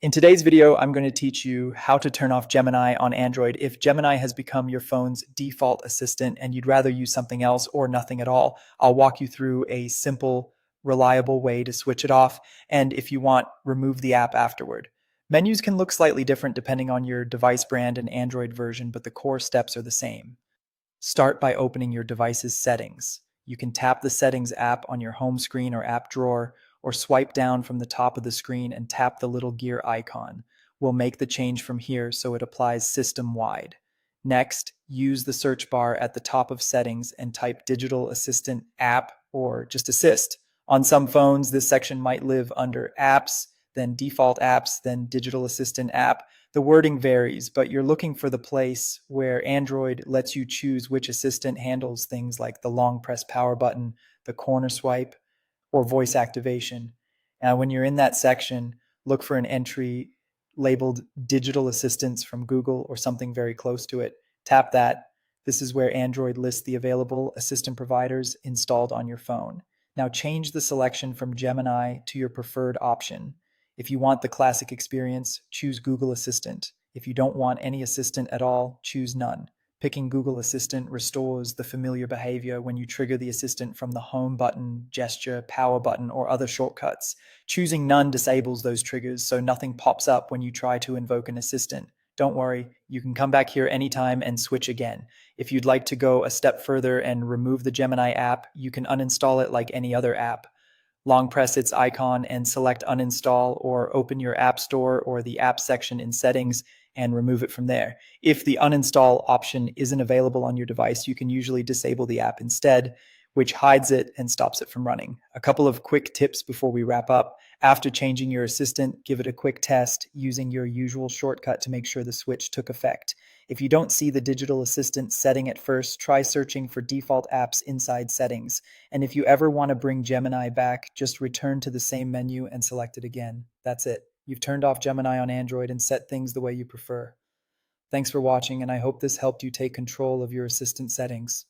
In today's video, I'm going to teach you how to turn off Gemini on Android if Gemini has become your phone's default assistant and you'd rather use something else or nothing at all. I'll walk you through a simple, reliable way to switch it off, and if you want, remove the app afterward. Menus can look slightly different depending on your device brand and Android version, but the core steps are the same. Start by opening your device's settings. You can tap the Settings app on your home screen or app drawer, or swipe down from the top of the screen and tap the little gear icon. We'll make the change from here so it applies system-wide. Next, use the search bar at the top of Settings and type Digital Assistant App or just Assist. On some phones, this section might live under Apps, then Default Apps, then Digital Assistant App. The wording varies, but you're looking for the place where Android lets you choose which assistant handles things like the long press power button, the corner swipe, or voice activation. And when you're in that section, look for an entry labeled Digital Assistants from Google or something very close to it. Tap that. This is where Android lists the available assistant providers installed on your phone. Now change the selection from Gemini to your preferred option. If you want the classic experience, choose Google Assistant. If you don't want any assistant at all, choose none. Picking Google Assistant restores the familiar behavior when you trigger the assistant from the home button, gesture, power button, or other shortcuts. Choosing none disables those triggers so nothing pops up when you try to invoke an assistant. Don't worry, you can come back here anytime and switch again. If you'd like to go a step further and remove the Gemini app, you can uninstall it like any other app. Long press its icon and select uninstall, or open your app store or the app section in settings and remove it from there. If the uninstall option isn't available on your device, you can usually disable the app instead, which hides it and stops it from running. A couple of quick tips before we wrap up. After changing your assistant, give it a quick test using your usual shortcut to make sure the switch took effect. If you don't see the digital assistant setting at first, try searching for default apps inside settings. And if you ever want to bring Gemini back, just return to the same menu and select it again. That's it. You've turned off Gemini on Android and set things the way you prefer. Thanks for watching, and I hope this helped you take control of your assistant settings.